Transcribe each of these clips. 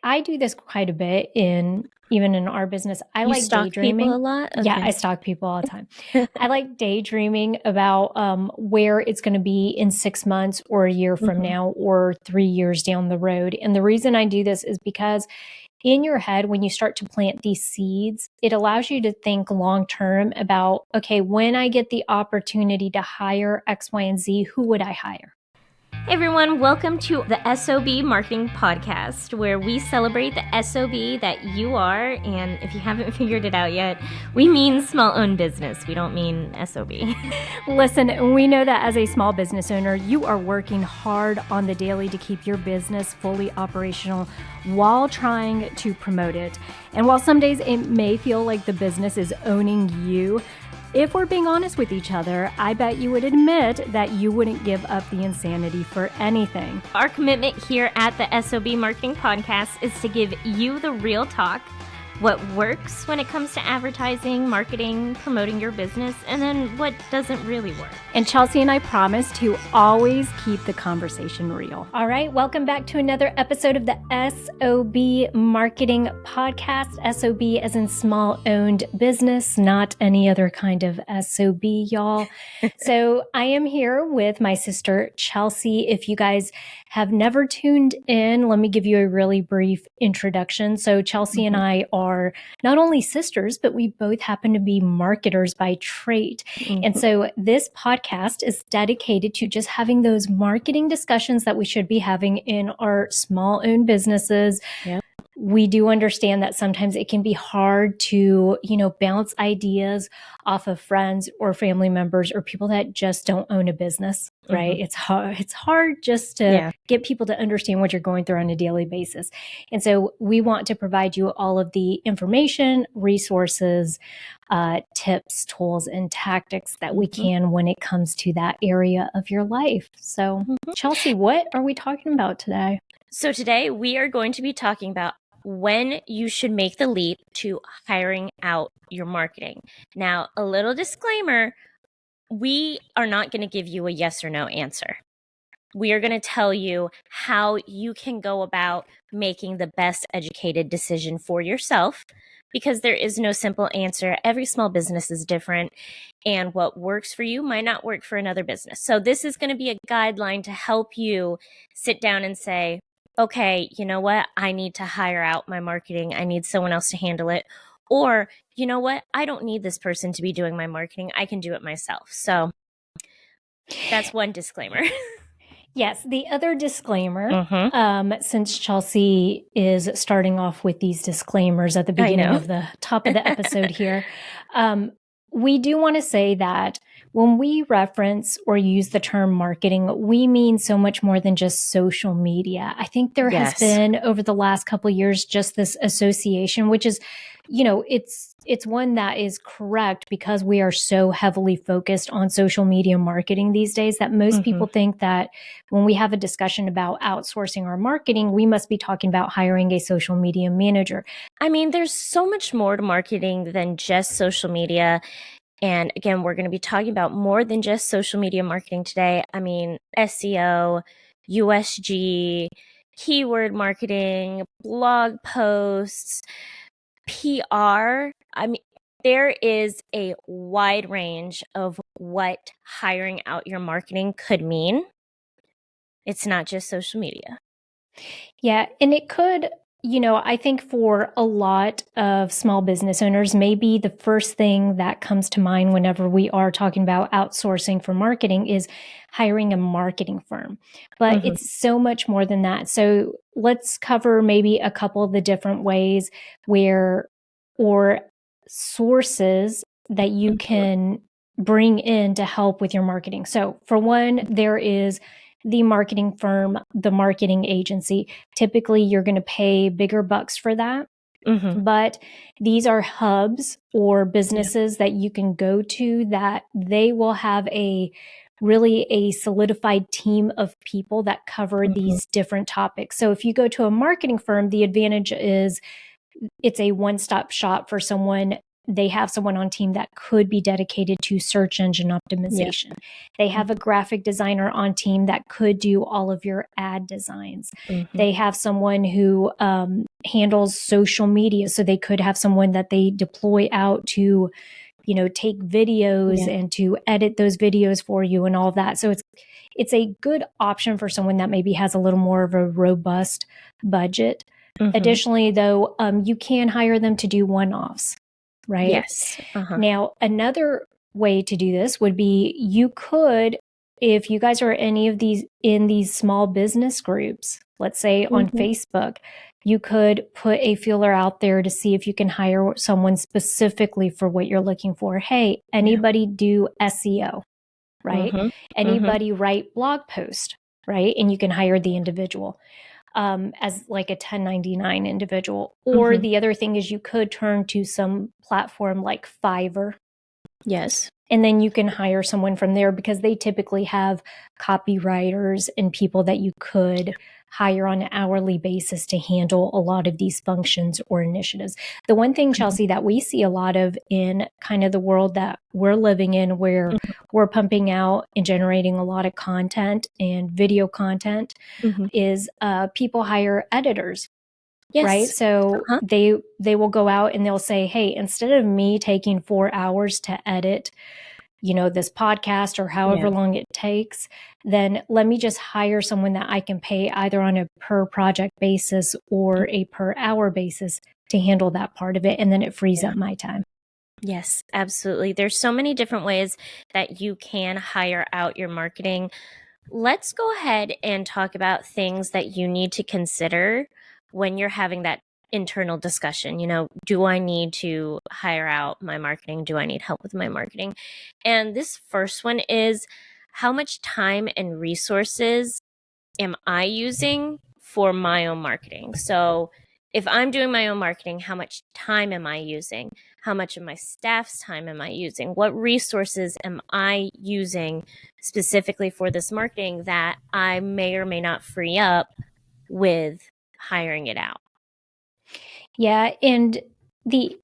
I do this quite a bit even in our business. I You like stalk daydreaming. people a lot? Yeah, Okay. I stalk people all the time. I like daydreaming about where it's going to be in 6 months or a year from now or 3 years down the road. And the reason I do this is because in your head, when you start to plant these seeds, it allows you to think long term about, okay, when I get the opportunity to hire X, Y, and Z, who would I hire? Hey everyone, welcome to the S.O.B Marketing Podcast, where we celebrate the S.O.B that you are. And if you haven't figured it out yet, we mean small-owned business. We don't mean S.O.B. Listen, we know that as a small business owner, you are working hard on the daily to keep your business fully operational while trying to promote it. And while some days it may feel like the business is owning you, if we're being honest with each other, I bet you would admit that you wouldn't give up the insanity for anything. Our commitment here at the S.O.B Marketing Podcast is to give you the real talk, what works when it comes to advertising, marketing, promoting your business, and then what doesn't really work. And Chelsea and I promise to always keep the conversation real. All right, welcome back to another episode of the S.O.B Marketing Podcast. S.O.B as in small-owned business, not any other kind of S.O.B, y'all. So I am here with my sister, Chelsea. If you guys have never tuned in, let me give you a really brief introduction. So Chelsea and I are not only sisters, but we both happen to be marketers by trade. And so this podcast is dedicated to just having those marketing discussions that we should be having in our small-owned businesses. Yep. We do understand that sometimes it can be hard to, bounce ideas off of friends or family members or people that just don't own a business, right? It's hard just to get people to understand what you're going through on a daily basis. And so we want to provide you all of the information, resources, tips, tools, and tactics that we can when it comes to that area of your life. So Chelsea, what are we talking about today? So today we are going to be talking about when you should make the leap to hiring out your marketing. Now, a little disclaimer, we are not going to give you a yes or no answer. We are going to tell you how you can go about making the best educated decision for yourself, because there is no simple answer. Every small business is different, and what works for you might not work for another business. So this is going to be a guideline to help you sit down and say, okay, you know what? I need to hire out my marketing. I need someone else to handle it. Or, you know what? I don't need this person to be doing my marketing. I can do it myself. So that's one disclaimer. Yes. The other disclaimer, since Chelsea is starting off with these disclaimers at the beginning of the top of the episode here, we do want to say that when we reference or use the term marketing, we mean so much more than just social media. I think there has been over the last couple of years just this association, which is, it's one that is correct because we are so heavily focused on social media marketing these days that most people think that when we have a discussion about outsourcing our marketing, we must be talking about hiring a social media manager. I mean, there's so much more to marketing than just social media. And again, we're going to be talking about more than just social media marketing today. I mean, SEO, USG, keyword marketing, blog posts, PR. I mean, there is a wide range of what hiring out your marketing could mean. It's not just social media. Yeah, and it could, I think for a lot of small business owners, maybe the first thing that comes to mind whenever we are talking about outsourcing for marketing is hiring a marketing firm. But it's so much more than that. So let's cover maybe a couple of the different ways or sources that you can bring in to help with your marketing. So for one, there is the marketing firm, the marketing agency. Typically, you're going to pay bigger bucks for that. But these are hubs or businesses that you can go to that they will have a solidified team of people that cover these different topics. So if you go to a marketing firm, the advantage is it's a one-stop shop for someone. They have someone on team that could be dedicated to search engine optimization. They have a graphic designer on team that could do all of your ad designs. They have someone who handles social media. So they could have someone that they deploy out to, take videos and to edit those videos for you and all of that. So it's a good option for someone that maybe has a little more of a robust budget. Additionally, though, you can hire them to do one-offs, right? Yes. Now, another way to do this would be you could, if you guys are any of these in these small business groups, let's say on Facebook, you could put a feeler out there to see if you can hire someone specifically for what you're looking for. Hey, anybody do SEO, right? Anybody write blog post, right? And you can hire the individual as like a 1099 individual. Or the other thing is you could turn to some platform like Fiverr. Yes. And then you can hire someone from there because they typically have copywriters and people that you could hire on an hourly basis to handle a lot of these functions or initiatives. The one thing, Chelsea, that we see a lot of in kind of the world that we're living in, where we're pumping out and generating a lot of content and video content, is people hire editors. Yes. Right. So they will go out and they'll say, hey, instead of me taking 4 hours to edit, this podcast or however long it takes, then let me just hire someone that I can pay either on a per project basis or a per hour basis to handle that part of it. And then it frees up my time. Yes, absolutely. There's so many different ways that you can hire out your marketing. Let's go ahead and talk about things that you need to consider when you're having that internal discussion. Do I need to hire out my marketing? Do I need help with my marketing? And this first one is, how much time and resources am I using for my own marketing? So if I'm doing my own marketing, how much time am I using? How much of my staff's time am I using? What resources am I using specifically for this marketing that I may or may not free up with hiring it out? Yeah. And the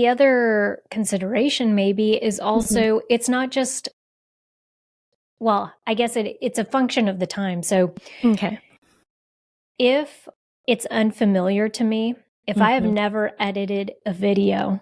other consideration maybe is also, it's not just, well, I guess it's a function of the time. So if it's unfamiliar to me, if I have never edited a video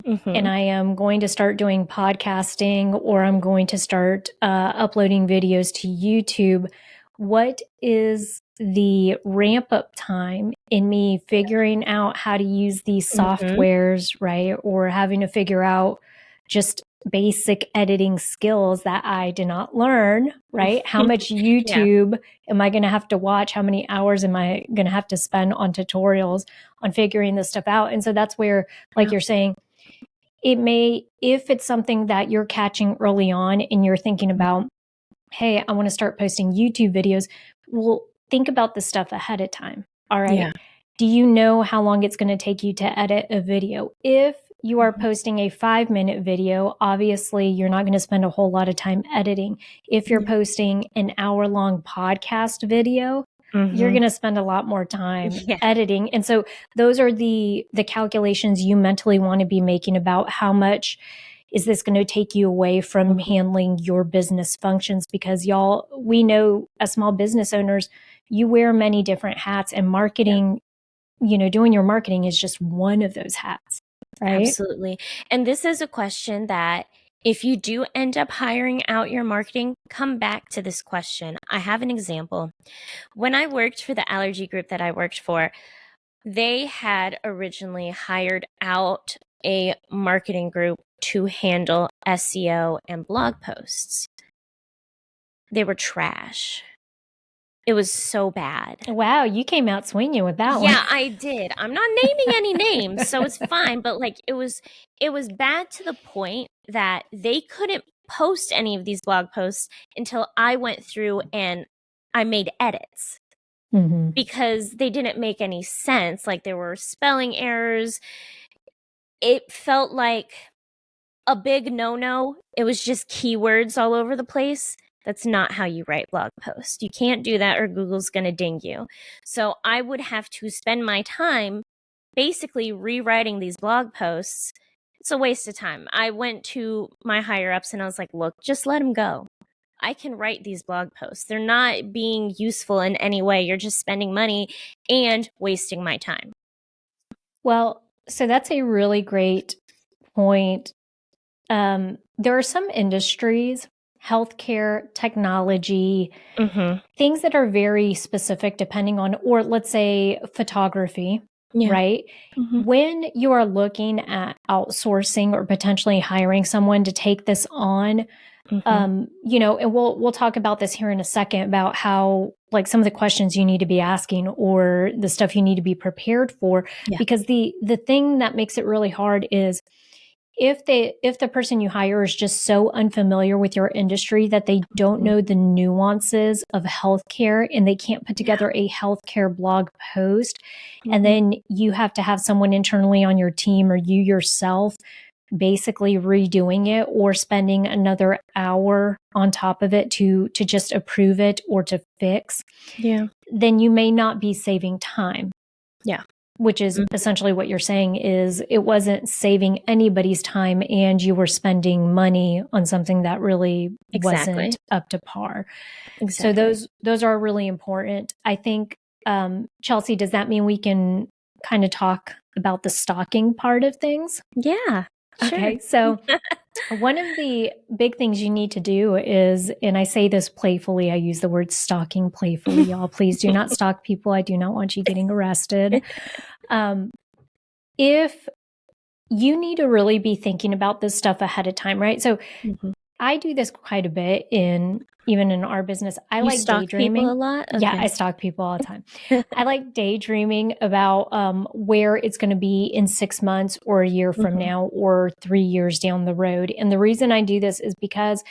and I am going to start doing podcasting or I'm going to start uploading videos to YouTube, what is the ramp up time in me figuring out how to use these softwares, right? Or having to figure out just basic editing skills that I did not learn, right? How much YouTube am I going to have to watch? How many hours am I going to have to spend on tutorials on figuring this stuff out? And so that's where, like you're saying, it may, if it's something that you're catching early on and you're thinking about, hey, I want to start posting YouTube videos, well, think about the stuff ahead of time. All right. Yeah. Do you know how long it's going to take you to edit a video? If you are posting a 5-minute video, obviously you're not going to spend a whole lot of time editing. If you're posting an hour-long podcast video, you're going to spend a lot more time editing. And so those are the calculations you mentally want to be making about how much is this going to take you away from handling your business functions? Because y'all, we know as small business owners, you wear many different hats, and marketing, doing your marketing is just one of those hats, right? Absolutely. And this is a question that if you do end up hiring out your marketing, come back to this question. I have an example. When I worked for the allergy group that I worked for, they had originally hired out a marketing group to handle SEO and blog posts. They were trash. It was so bad. Wow, you came out swinging with that one. Yeah, I did. I'm not naming any names, so it's fine. But it was bad to the point that they couldn't post any of these blog posts until I went through and I made edits. Because they didn't make any sense. There were spelling errors. It felt like a big no-no. It was just keywords all over the place. That's not how you write blog posts. You can't do that or Google's going to ding you. So I would have to spend my time basically rewriting these blog posts. It's a waste of time. I went to my higher ups and I was like, look, just let them go. I can write these blog posts. They're not being useful in any way. You're just spending money and wasting my time. Well, so that's a really great point. There are some industries, healthcare, technology, things that are very specific depending on, or let's say photography, Yeah. right? When you are looking at outsourcing or potentially hiring someone to take this on, you know, and we'll talk about this here in a second about how like some of the questions you need to be asking or the stuff you need to be prepared for. Yeah. Because the thing that makes it really hard is if the person you hire is just so unfamiliar with your industry that they don't know the nuances of healthcare and they can't put together a healthcare blog post, and then you have to have someone internally on your team or you yourself basically redoing it or spending another hour on top of it to just approve it or to fix, then you may not be saving time. Yeah. Which is essentially what you're saying is it wasn't saving anybody's time and you were spending money on something that really wasn't up to par. So those are really important. I think, Chelsea, does that mean we can kind of talk about the stocking part of things? Yeah. Okay. So one of the big things you need to do is, and I say this playfully, I use the word stalking playfully, y'all. Please do not stalk people. I do not want you getting arrested. If you need to really be thinking about this stuff ahead of time, right? So I do this quite a bit even in our business. I like daydreaming people a lot. Okay. Yeah, I stalk people all the time. I like daydreaming about where it's going to be in 6 months or a year from now or 3 years down the road. And the reason I do this is because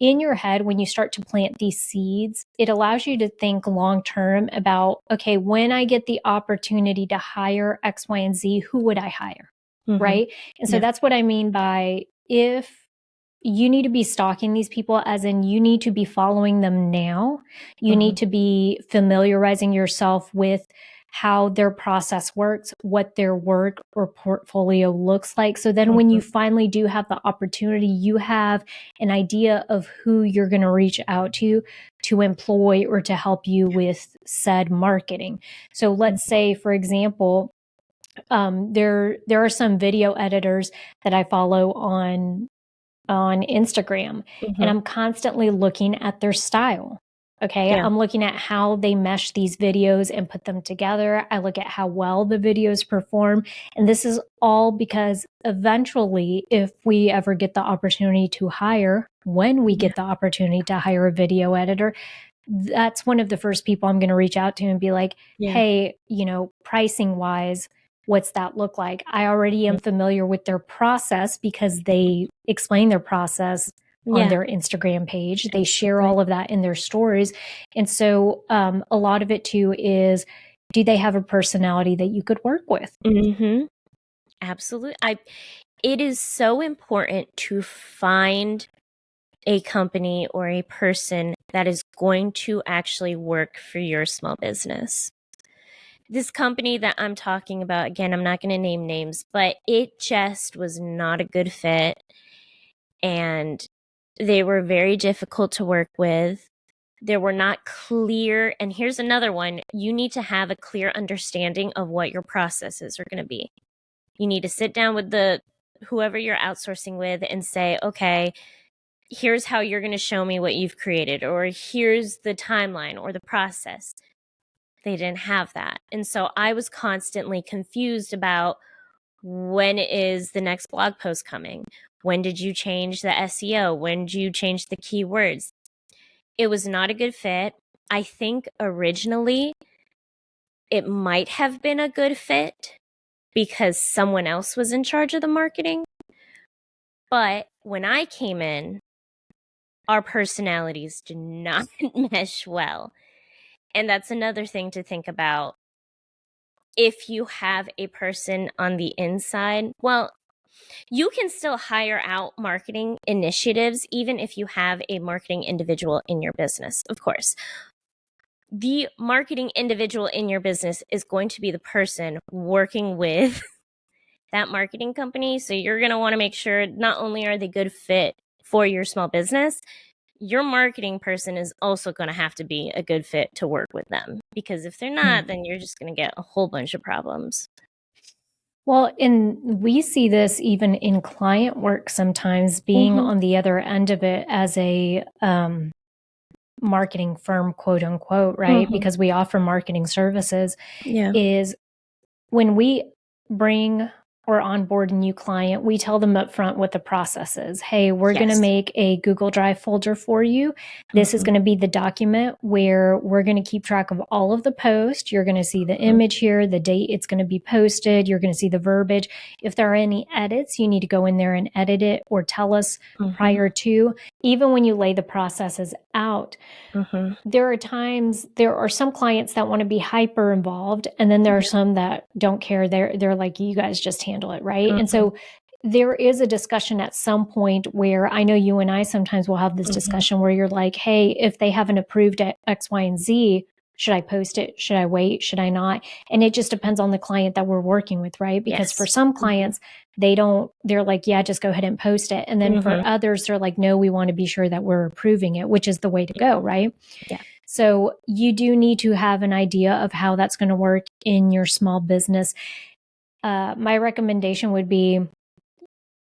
in your head, when you start to plant these seeds, it allows you to think long term about, okay, when I get the opportunity to hire X, Y, and Z, who would I hire? Right. And so that's what I mean by if you need to be stalking these people, as in you need to be following them now. You need to be familiarizing yourself with how their process works, what their work or portfolio looks like. So then when you finally do have the opportunity, you have an idea of who you're going to reach out to employ or to help you with said marketing. So let's say, for example, there are some video editors that I follow on Instagram, and I'm constantly looking at their style. Okay. Yeah. I'm looking at how they mesh these videos and put them together. I look at how well the videos perform. And this is all because eventually, if we ever get the opportunity to hire, when we get the opportunity to hire a video editor, that's one of the first people I'm going to reach out to and be like, hey, you know, pricing wise, what's that look like? I already am familiar with their process because they explain their process on their Instagram page. They share all of that in their stories. And so a lot of it too is, do they have a personality that you could work with? Absolutely. It is so important to find a company or a person that is going to actually work for your small business. This company that I'm talking about, again, I'm not going to name names, but it just was not a good fit. And they were very difficult to work with. They were not clear. And here's another one. You need to have a clear understanding of what your processes are going to be. You need to sit down with whoever you're outsourcing with and say, okay, here's how you're going to show me what you've created, or here's the timeline or the process. They didn't have that. And so I was constantly confused about, when is the next blog post coming? When did you change the SEO? When did you change the keywords? It was not a good fit. I think originally it might have been a good fit because someone else was in charge of the marketing. But when I came in, our personalities did not mesh well. And that's another thing to think about. If you have a person on the inside, well, you can still hire out marketing initiatives even if you have a marketing individual in your business, of course. The marketing individual in your business is going to be the person working with that marketing company. So you're going to want to make sure not only are they good fit for your small business, your marketing person is also going to have to be a good fit to work with them. Because if they're not, then you're just going to get a whole bunch of problems. Well, and we see this even in client work sometimes, being on the other end of it as a marketing firm, quote unquote, right? Because we offer marketing services, Yeah. is when we bring or onboard a new client, we tell them up front what the process is. Hey, we're going to Yes. make a Google Drive folder for you. This is going to be the document where we're going to keep track of all of the posts. You're going to see the image here, the date it's going to be posted. You're going to see the verbiage. If there are any edits, you need to go in there and edit it or tell us prior to. Even when you lay the processes out, there are some clients that want to be hyper involved, and then there are some that don't care. They're like, you guys just handle it, right? And so there is a discussion at some point where I know you and I sometimes will have this discussion where you're like, hey, if they haven't approved X, Y, and Z, should I post it? Should I wait? Should I not? And it just depends on the client that we're working with, right? Because for some clients, they're like, yeah, just go ahead and post it. And then for others, they're like, no, we want to be sure that we're approving it, which is the way to go, right? Yeah. So you do need to have an idea of how that's going to work in your small business. My recommendation would be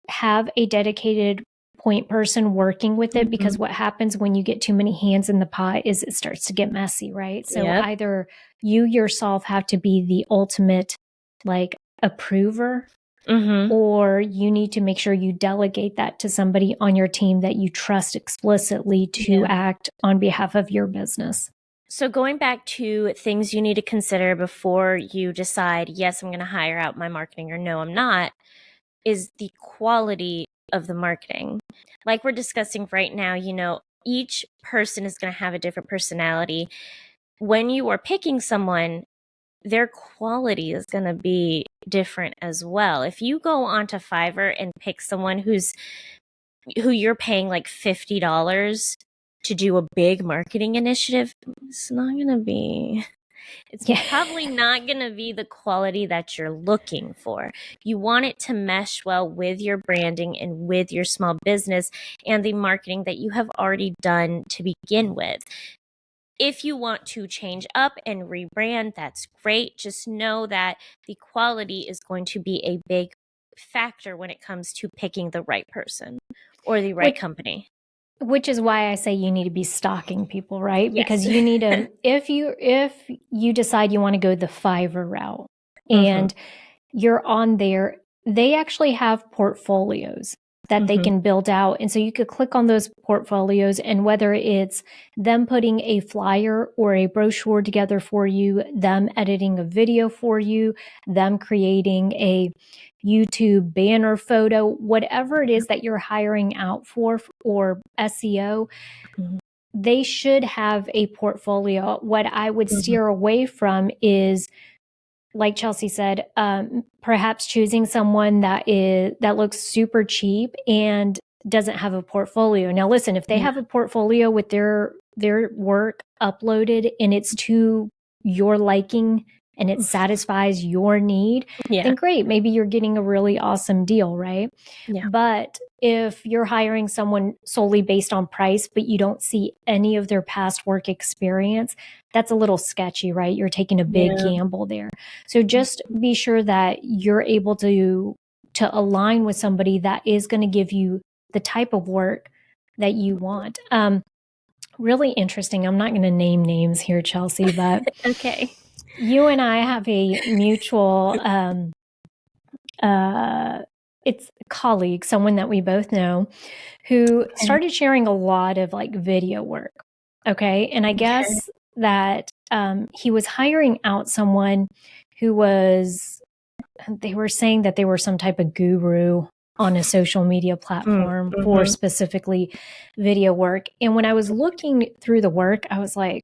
have a dedicated point person working with it, because what happens when you get too many hands in the pot is it starts to get messy, right? So either you yourself have to be the ultimate like approver, or you need to make sure you delegate that to somebody on your team that you trust explicitly to act on behalf of your business. So going back to things you need to consider before you decide, yes, I'm going to hire out my marketing, or no, I'm not, is the quality of the marketing. Like we're discussing right now, each person is going to have a different personality. When you are picking someone, their quality is going to be different as well. If you go onto Fiverr and pick someone who you're paying like $50 to do a big marketing initiative, it's probably not going to be the quality that you're looking for. You want it to mesh well with your branding and with your small business and the marketing that you have already done to begin with. If you want to change up and rebrand, that's great. Just know that the quality is going to be a big factor when it comes to picking the right person or the right company. Which is why I say you need to be stalking people, right? Yes. Because you need to, if you decide you want to go the Fiverr route and you're on there, they actually have portfolios that they can build out. And so you could click on those portfolios, and whether it's them putting a flyer or a brochure together for you, them editing a video for you, them creating a YouTube banner photo, whatever it is that you're hiring out for, or SEO, they should have a portfolio. What I would steer away from is, like Chelsea said, perhaps choosing someone that looks super cheap and doesn't have a portfolio. Now, listen, if they have a portfolio with their work uploaded and it's to your liking and it satisfies your need, then great. Maybe you're getting a really awesome deal, right? Yeah. But if you're hiring someone solely based on price, but you don't see any of their past work experience, that's a little sketchy, right? You're taking a big gamble there. So just be sure that you're able to align with somebody that is going to give you the type of work that you want. Really interesting. I'm not going to name names here, Chelsea, but okay. You and I have a mutual it's a colleague, someone that we both know, who started sharing a lot of like video work. Okay. And I guess that he was hiring out someone who they were saying that they were some type of guru on a social media platform for specifically video work. And when I was looking through the work, I was like,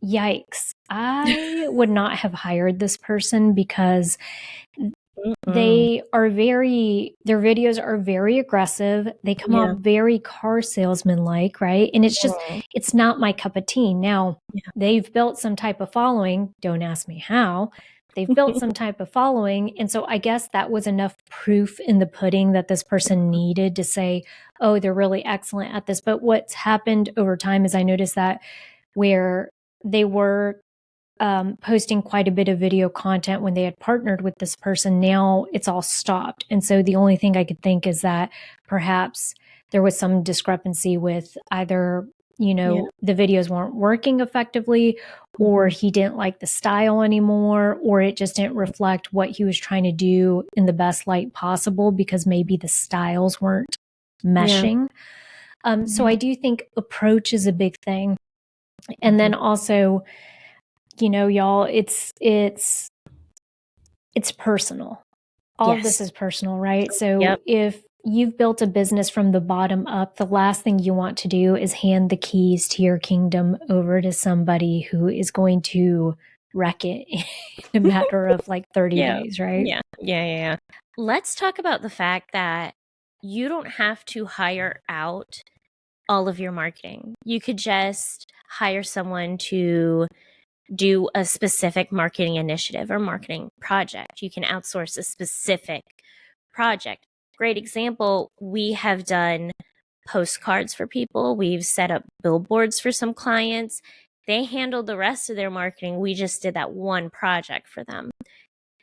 yikes, I would not have hired this person, because their videos are very aggressive. They come off very car salesman like, right? And it's not my cup of tea. Now, they've built some type of following. Don't ask me how. They've built some type of following. And so I guess that was enough proof in the pudding that this person needed to say, oh, they're really excellent at this. But what's happened over time is I noticed that where they were posting quite a bit of video content when they had partnered with this person. Now it's all stopped. And so the only thing I could think is that perhaps there was some discrepancy with either, the videos weren't working effectively, or he didn't like the style anymore, or it just didn't reflect what he was trying to do in the best light possible because maybe the styles weren't meshing. So I do think approach is a big thing. And then also, y'all, it's personal. All of this is personal, right? So if you've built a business from the bottom up, the last thing you want to do is hand the keys to your kingdom over to somebody who is going to wreck it in a matter of like 30 days, right? Yeah. Let's talk about the fact that you don't have to hire out all of your marketing. You could just hire someone to do a specific marketing initiative or marketing project. You can outsource a specific project. Great example, we have done postcards for people. We've set up billboards for some clients. They handled the rest of their marketing. We just did that one project for them.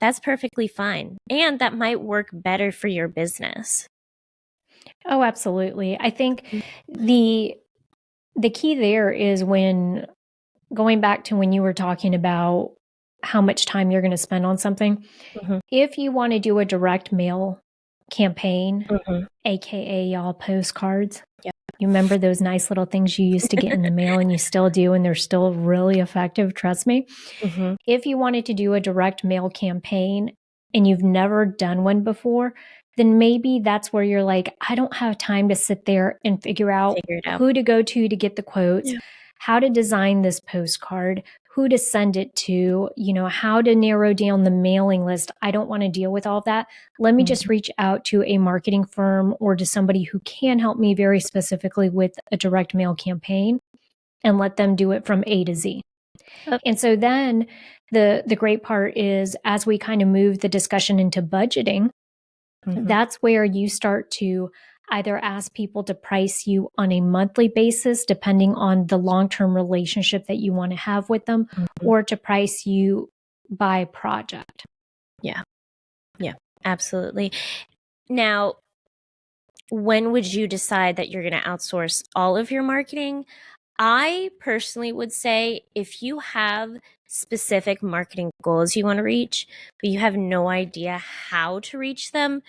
That's perfectly fine. And that might work better for your business. Oh, absolutely. I think the key there is going back to when you were talking about how much time you're going to spend on something. If you want to do a direct mail campaign, aka y'all postcards, you remember those nice little things you used to get in the mail and you still do, and they're still really effective, trust me. If you wanted to do a direct mail campaign and you've never done one before, then maybe that's where you're like, I don't have time to sit there and figure out who to go to get the quotes, how to design this postcard, who to send it to, how to narrow down the mailing list. I don't want to deal with all that. Let me just reach out to a marketing firm or to somebody who can help me very specifically with a direct mail campaign and let them do it from A to Z. And so then the great part is, as we kind of move the discussion into budgeting, that's where you start to either ask people to price you on a monthly basis, depending on the long-term relationship that you want to have with them, or to price you by project. Yeah, absolutely. Now, when would you decide that you're going to outsource all of your marketing? I personally would say if you have specific marketing goals you want to reach, but you have no idea how to reach them,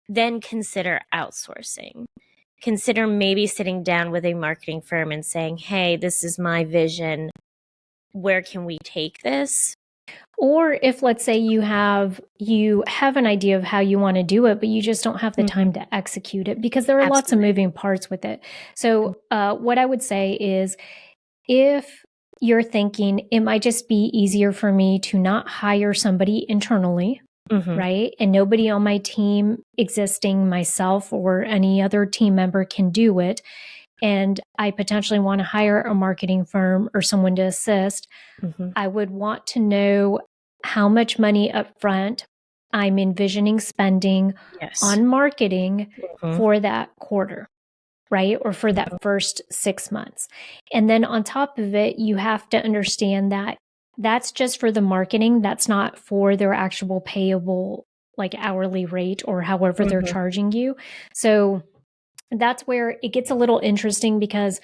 then consider outsourcing. Consider maybe sitting down with a marketing firm and saying, hey, this is my vision. Where can we take this? Or if, let's say, you have an idea of how you want to do it, but you just don't have the time to execute it, because there are lots of moving parts with it. So what I would say is, if you're thinking it might just be easier for me to not hire somebody internally, right? And nobody on my team existing, myself or any other team member, can do it, and I potentially want to hire a marketing firm or someone to assist, I would want to know how much money up front I'm envisioning spending on marketing for that quarter, right? Or for that first 6 months. And then on top of it, you have to understand that that's just for the marketing. That's not for their actual payable, like hourly rate or however they're charging you. So that's where it gets a little interesting, because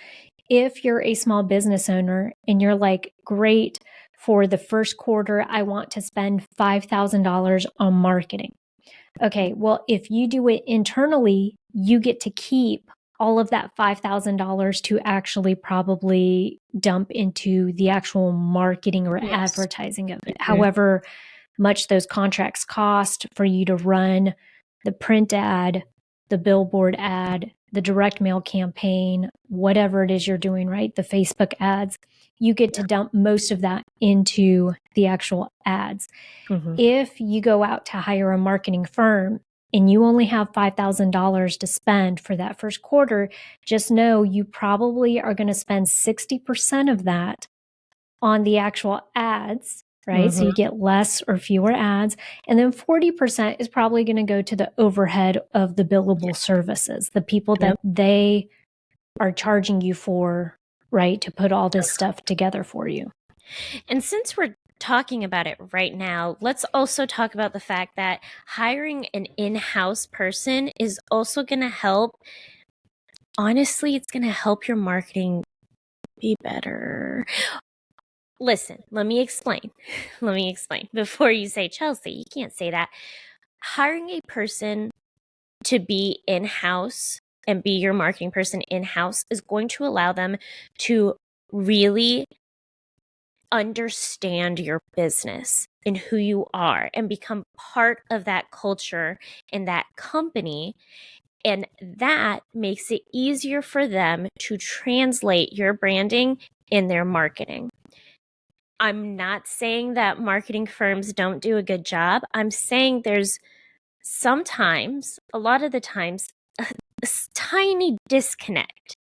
if you're a small business owner and you're like, great, for the first quarter, I want to spend $5,000 on marketing. Okay, well, if you do it internally, you get to keep all of that $5,000 to actually probably dump into the actual marketing or advertising of it. However much those contracts cost for you to run the print ad, the billboard ad, the direct mail campaign, whatever it is you're doing, right? The Facebook ads, you get to dump most of that into the actual ads. If you go out to hire a marketing firm and you only have $5,000 to spend for that first quarter, just know you probably are going to spend 60% of that on the actual ads, right? So you get less or fewer ads. And then 40% is probably going to go to the overhead of the billable services, the people that they are charging you for, right, to put all this stuff together for you. And since we're talking about it right now, let's also talk about the fact that hiring an in-house person is also going to help. Honestly, it's going to help your marketing be better. Listen, let me explain. Let me explain. Before you say, Chelsea, you can't say that. Hiring a person to be in-house and be your marketing person in-house is going to allow them to really understand your business and who you are and become part of that culture in that company. And that makes it easier for them to translate your branding in their marketing. I'm not saying that marketing firms don't do a good job. I'm saying there's sometimes, a lot of the times, a tiny disconnect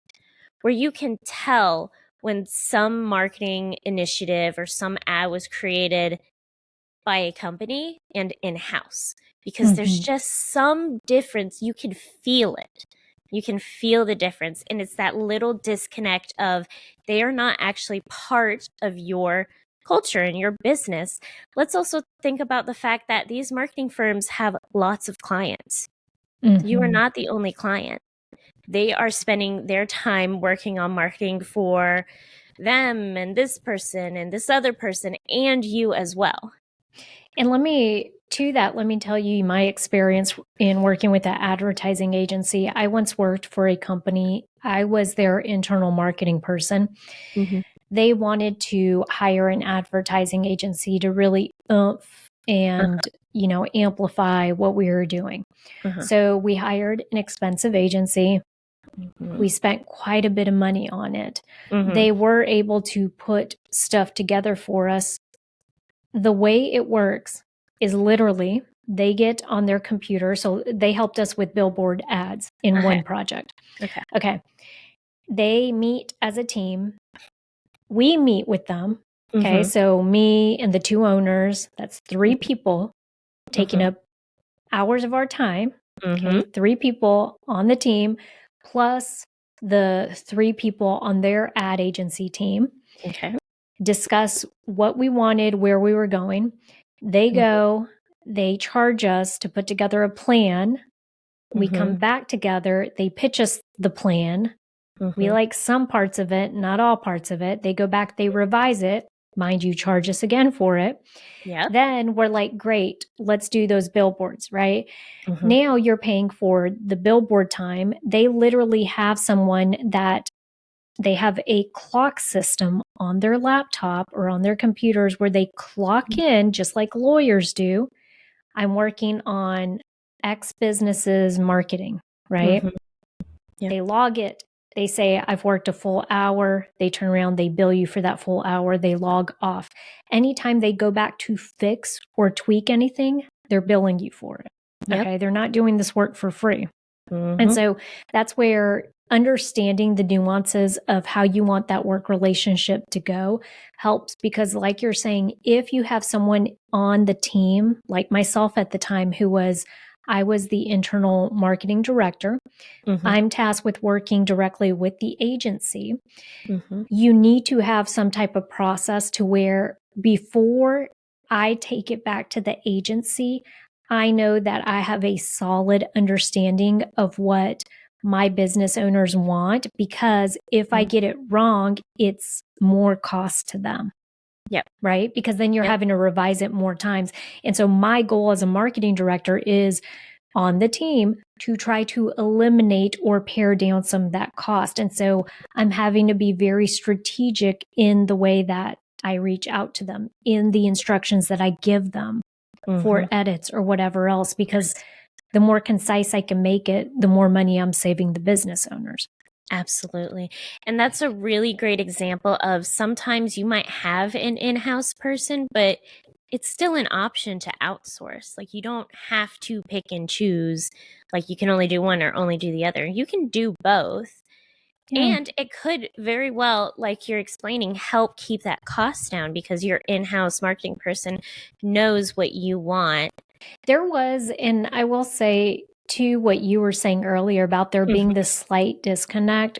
where you can tell when some marketing initiative or some ad was created by a company and in-house, because there's just some difference. You can feel it. You can feel the difference. And it's that little disconnect of they are not actually part of your culture and your business. Let's also think about the fact that these marketing firms have lots of clients. You are not the only client. They are spending their time working on marketing for them and this person and this other person and you as well. And let me tell you my experience in working with an advertising agency. I once worked for a company. I was their internal marketing person. They wanted to hire an advertising agency to really and amplify what we were doing. So we hired an expensive agency. We spent quite a bit of money on it. They were able to put stuff together for us. The way it works is literally they get on their computer. So they helped us with billboard ads in one project. Okay. They meet as a team. We meet with them. Okay. So me and the two owners, that's 3 people taking up hours of our time. Okay. 3 people on the team, plus the 3 people on their ad agency team. Okay. Discuss what we wanted, where we were going. They go, they charge us to put together a plan. We come back together. They pitch us the plan. We like some parts of it, not all parts of it. They go back, they revise it. Mind you, charge us again for it. Yeah. Then we're like, great, let's do those billboards, right? Now you're paying for the billboard time. They literally have someone that they have a clock system on their laptop or on their computers where they clock in just like lawyers do. I'm working on X business's marketing, right? Yeah. They log it. They say, I've worked a full hour. They turn around, they bill you for that full hour. They log off. Anytime they go back to fix or tweak anything, they're billing you for it. Okay. They're not doing this work for free. And so that's where understanding the nuances of how you want that work relationship to go helps, because like you're saying, if you have someone on the team, like myself at the time, I was the internal marketing director. I'm tasked with working directly with the agency. You need to have some type of process to where before I take it back to the agency, I know that I have a solid understanding of what my business owners want, because if I get it wrong, it's more cost to them. Yep. Right? Because then you're having to revise it more times. And so my goal as a marketing director is on the team to try to eliminate or pare down some of that cost. And so I'm having to be very strategic in the way that I reach out to them, in the instructions that I give them for edits or whatever else, because the more concise I can make it, the more money I'm saving the business owners. Absolutely. And that's a really great example of sometimes you might have an in-house person, but it's still an option to outsource. Like you don't have to pick and choose, like you can only do one or only do the other. You can do both. Yeah. And it could very well, like you're explaining, help keep that cost down because your in-house marketing person knows what you want. There was, and I will say to what you were saying earlier about there being this slight disconnect.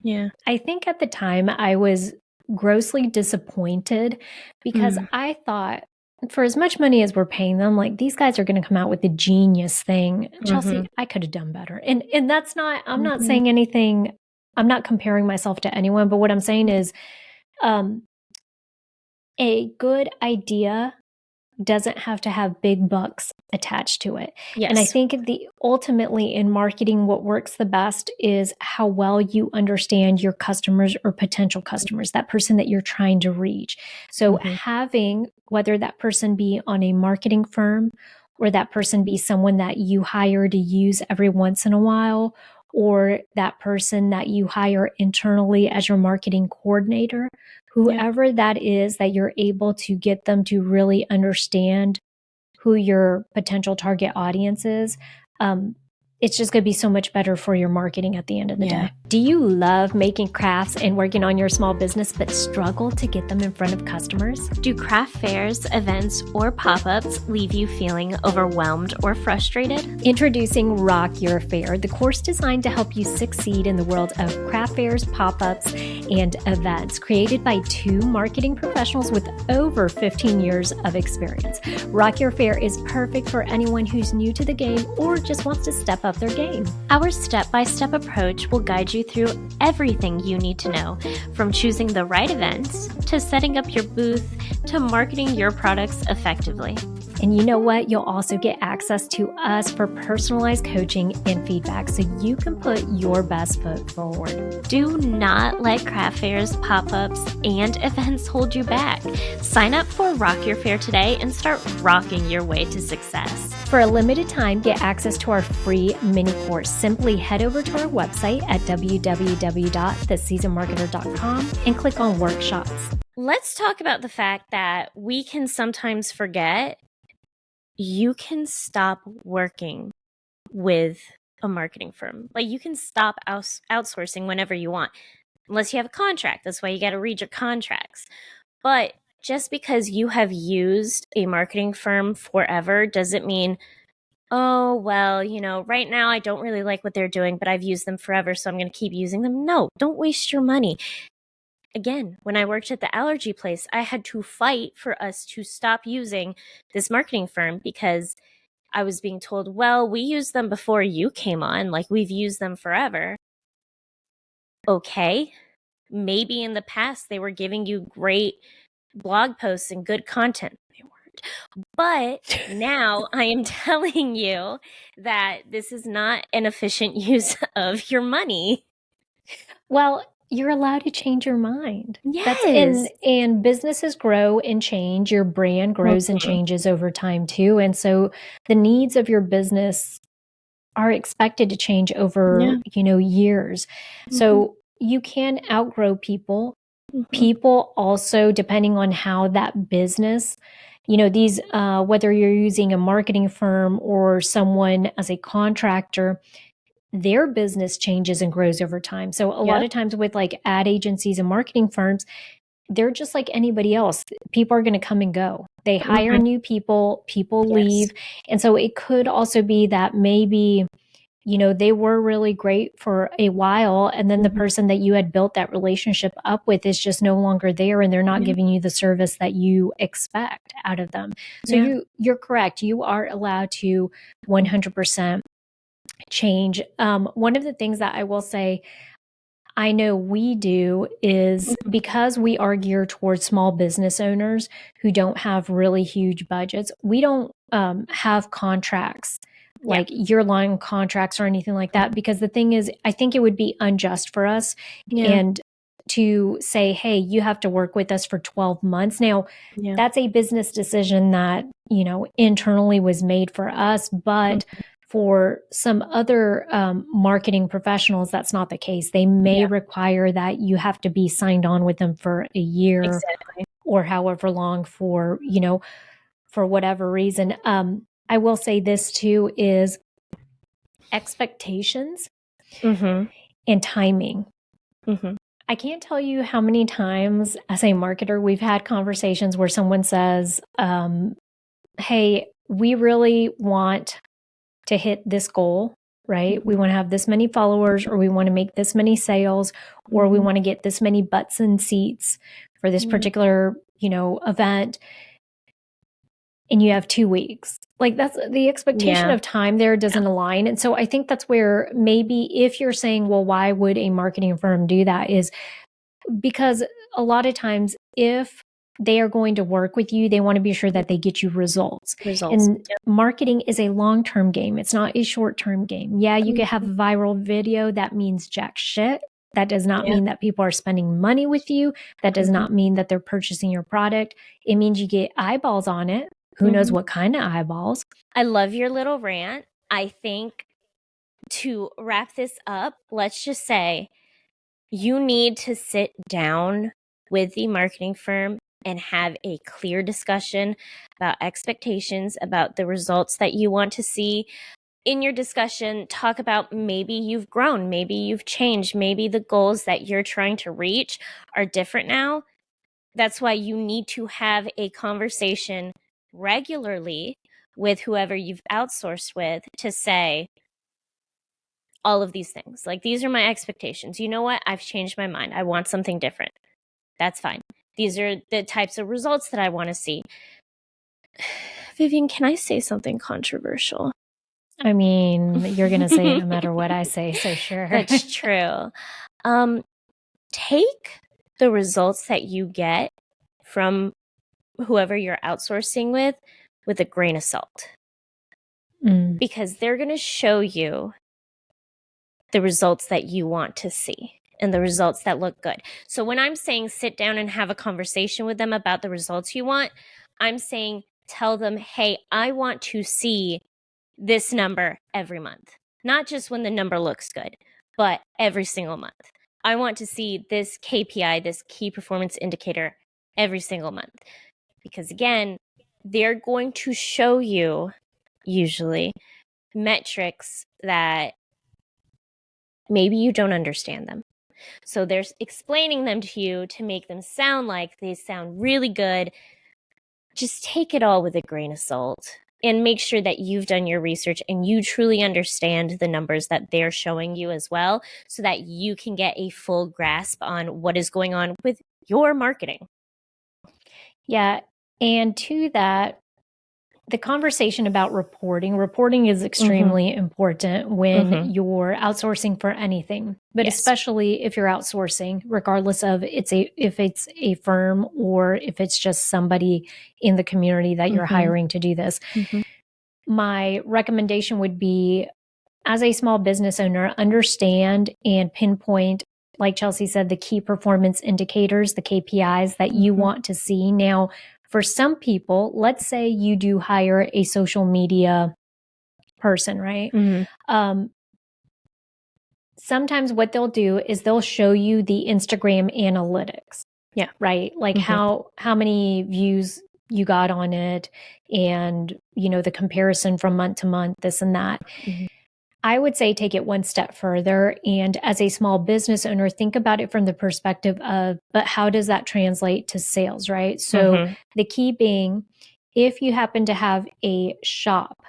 Yeah. I think at the time I was grossly disappointed because I thought, for as much money as we're paying them, like, these guys are going to come out with a genius thing. Chelsea, I could have done better. And that's not, I'm not saying anything, I'm not comparing myself to anyone, but what I'm saying is a good idea doesn't have to have big bucks attached to it. Yes. And I think ultimately in marketing, what works the best is how well you understand your customers or potential customers, that person that you're trying to reach. So having, whether that person be on a marketing firm or that person be someone that you hire to use every once in a while, or that person that you hire internally as your marketing coordinator, whoever that is, that you're able to get them to really understand who your potential target audience is, it's just going to be so much better for your marketing at the end of the day. Do you love making crafts and working on your small business but struggle to get them in front of customers? Do craft fairs, events, or pop-ups leave you feeling overwhelmed or frustrated? Introducing Rock Your Fair, the course designed to help you succeed in the world of craft fairs, pop-ups, and events, created by 2 marketing professionals with over 15 years of experience. Rock Your Fair is perfect for anyone who's new to the game or just wants to step up their game. Our step-by-step approach will guide you through everything you need to know, from choosing the right events, to setting up your booth, to marketing your products effectively. And you know what? You'll also get access to us for personalized coaching and feedback so you can put your best foot forward. Do not let craft fairs, pop-ups, and events hold you back. Sign up for Rock Your Fair today and start rocking your way to success. For a limited time, get access to our free mini course. Simply head over to our website at www.theseasonmarketer.com and click on workshops. Let's talk about the fact that we can sometimes forget you can stop working with a marketing firm. Like, you can stop outsourcing whenever you want, unless you have a contract. That's why you got to read your contracts. But just because you have used a marketing firm forever doesn't mean, oh, well, right now I don't really like what they're doing, but I've used them forever, so I'm going to keep using them. No, don't waste your money. Again, when I worked at the allergy place, I had to fight for us to stop using this marketing firm because I was being told, well, we used them before you came on, like, we've used them forever. Okay, maybe in the past they were giving you great blog posts and good content. They weren't. But now I am telling you that this is not an efficient use of your money. Well, you're allowed to change your mind. Yes. And businesses grow and change. Your brand grows and changes over time too. And so the needs of your business are expected to change over, years. So you can outgrow people. People also, depending on how that business, these, whether you're using a marketing firm or someone as a contractor, their business changes and grows over time. So a lot of times with like ad agencies and marketing firms, they're just like anybody else. People are going to come and go. They hire new people, leave. And so it could also be that maybe, they were really great for a while, and then the person that you had built that relationship up with is just no longer there, and they're not giving you the service that you expect out of them. So you're correct. You are allowed to 100% change. One of the things that I will say, I know we do is because we are geared towards small business owners who don't have really huge budgets, we don't have contracts, like year-long contracts or anything like that. Because the thing is, I think it would be unjust for us and to say, hey, you have to work with us for 12 months. Now, that's a business decision that, internally was made for us, but for some other marketing professionals, that's not the case. They may require that you have to be signed on with them for a year or however long for, for whatever reason. I will say this too is expectations and timing. I can't tell you how many times as a marketer we've had conversations where someone says, hey, we really want to hit this goal right? We want to have this many followers, or we want to make this many sales, or we want to get this many butts and seats for this particular, event. And you have 2 weeks. Like, that's the expectation of time there doesn't align. And so I think that's where maybe if you're saying, well, why would a marketing firm do that, is because a lot of times if they are going to work with you, they want to be sure that they get you results. And marketing is a long-term game. It's not a short-term game. Yeah, you could have a viral video. That means jack shit. That does not mean that people are spending money with you. That does not mean that they're purchasing your product. It means you get eyeballs on it. Who knows what kind of eyeballs? I love your little rant. I think to wrap this up, let's just say you need to sit down with the marketing firm and have a clear discussion about expectations, about the results that you want to see. In your discussion, talk about maybe you've grown, maybe you've changed, maybe the goals that you're trying to reach are different now. That's why you need to have a conversation regularly with whoever you've outsourced with to say all of these things. Like, these are my expectations. You know what? I've changed my mind. I want something different. That's fine. These are the types of results that I want to see. Vivian, can I say something controversial? I mean, you're going to say it no matter what I say, so sure. That's true. Take the results that you get from whoever you're outsourcing with a grain of salt. Because they're going to show you the results that you want to see and the results that look good. So when I'm saying sit down and have a conversation with them about the results you want, I'm saying tell them, hey, I want to see this number every month. Not just when the number looks good, but every single month. I want to see this KPI, this key performance indicator, every single month. Because again, they're going to show you usually metrics that maybe you don't understand them. So they're explaining them to you to make them sound like they sound really good. Just take it all with a grain of salt and make sure that you've done your research and you truly understand the numbers that they're showing you as well, so that you can get a full grasp on what is going on with your marketing. Yeah. And to that, the conversation about reporting is extremely important when you're outsourcing for anything, but especially if you're outsourcing, regardless of if it's a firm or if it's just somebody in the community that you're hiring to do this. My recommendation would be, as a small business owner, understand and pinpoint, like Chelsea said, the key performance indicators, the KPIs that you want to see. Now, for some people, let's say you do hire a social media person, right? Sometimes what they'll do is they'll show you the Instagram analytics. Yeah. Right? Like how many views you got on it, and, the comparison from month to month, this and that. I would say take it one step further. And as a small business owner, think about it from the perspective of, but how does that translate to sales, right? So the key being, if you happen to have a shop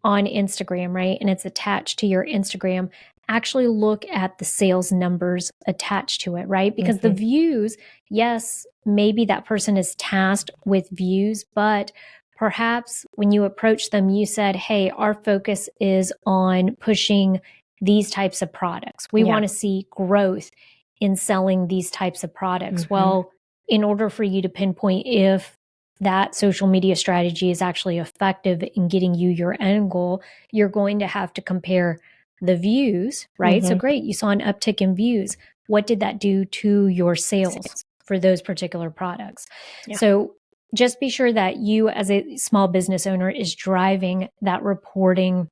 on Instagram, right, and it's attached to your Instagram, actually look at the sales numbers attached to it, right? Because the views, yes, maybe that person is tasked with views, but perhaps when you approach them, you said, hey, our focus is on pushing these types of products. We want to see growth in selling these types of products. Well, in order for you to pinpoint if that social media strategy is actually effective in getting you your end goal, you're going to have to compare the views, right? So great, you saw an uptick in views. What did that do to your sales for those particular products? So just be sure that you, as a small business owner, is driving that reporting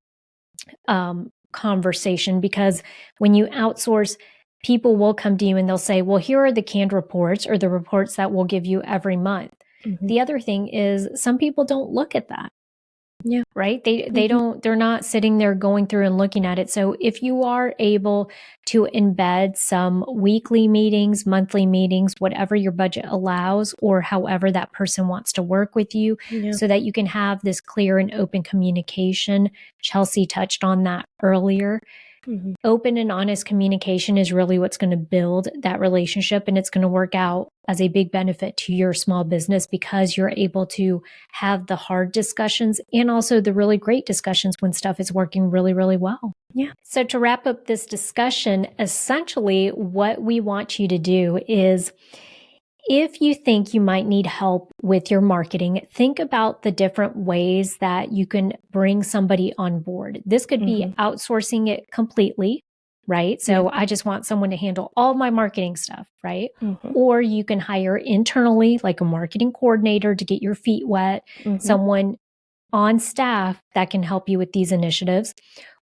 conversation, because when you outsource, people will come to you and they'll say, well, here are the canned reports, or the reports that we'll give you every month. The other thing is, some people don't look at that. Yeah. Right? They're not sitting there going through and looking at it. So if you are able to embed some weekly meetings, monthly meetings, whatever your budget allows, or however that person wants to work with you, so that you can have this clear and open communication. Chelsea touched on that earlier. Open and honest communication is really what's going to build that relationship, and it's going to work out as a big benefit to your small business because you're able to have the hard discussions and also the really great discussions when stuff is working really, really well. Yeah. So to wrap up this discussion, essentially what we want you to do is, if you think you might need help with your marketing, think about the different ways that you can bring somebody on board. This could be outsourcing it completely, right? So I just want someone to handle all my marketing stuff, right? Or you can hire internally, like a marketing coordinator to get your feet wet, someone on staff that can help you with these initiatives.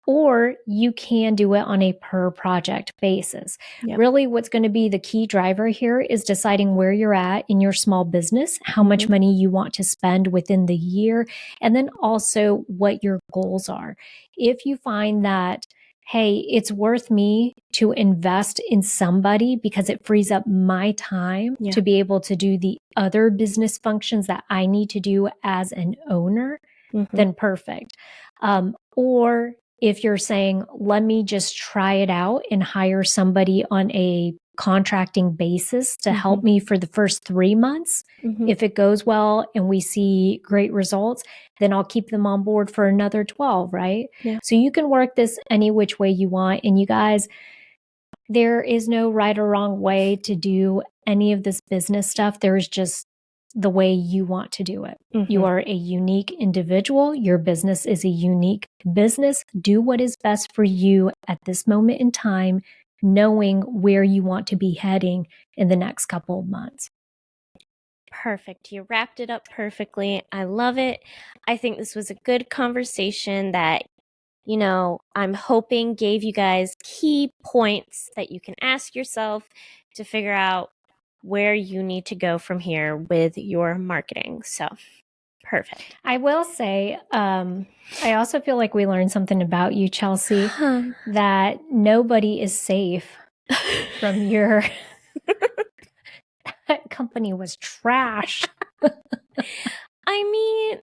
Or you can do it on a per project basis. Really, what's going to be the key driver here is deciding where you're at in your small business, how much money you want to spend within the year, and then also what your goals are. If you find that, hey, it's worth me to invest in somebody because it frees up my time to be able to do the other business functions that I need to do as an owner, then perfect. Or if you're saying, let me just try it out and hire somebody on a contracting basis to help me for the first 3 months. If it goes well and we see great results, then I'll keep them on board for another 12, right? So you can work this any which way you want. And you guys, there is no right or wrong way to do any of this business stuff. There's just the way you want to do it. You are a unique individual. Your business is a unique business. Do what is best for you at this moment in time, knowing where you want to be heading in the next couple of months. Perfect. You wrapped it up perfectly. I love it. I think this was a good conversation that, I'm hoping gave you guys key points that you can ask yourself to figure out where you need to go from here with your marketing. So, perfect. I will say, I also feel like we learned something about you, Chelsea, that nobody is safe from your that company was trash. I mean,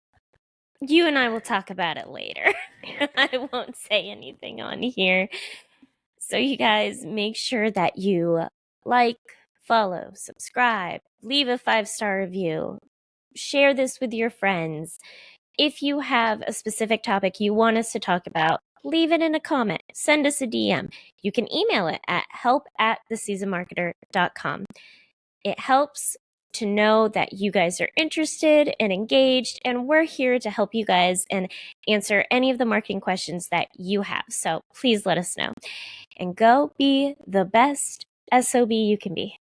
you and I will talk about it later. I won't say anything on here. So you guys make sure that you like, follow, subscribe, leave a 5-star review, share this with your friends. If you have a specific topic you want us to talk about, leave it in a comment, send us a DM. You can email it at help@theseasonmarketer.com. It helps to know that you guys are interested and engaged, and we're here to help you guys and answer any of the marketing questions that you have. So please let us know. And go be the best SOB you can be.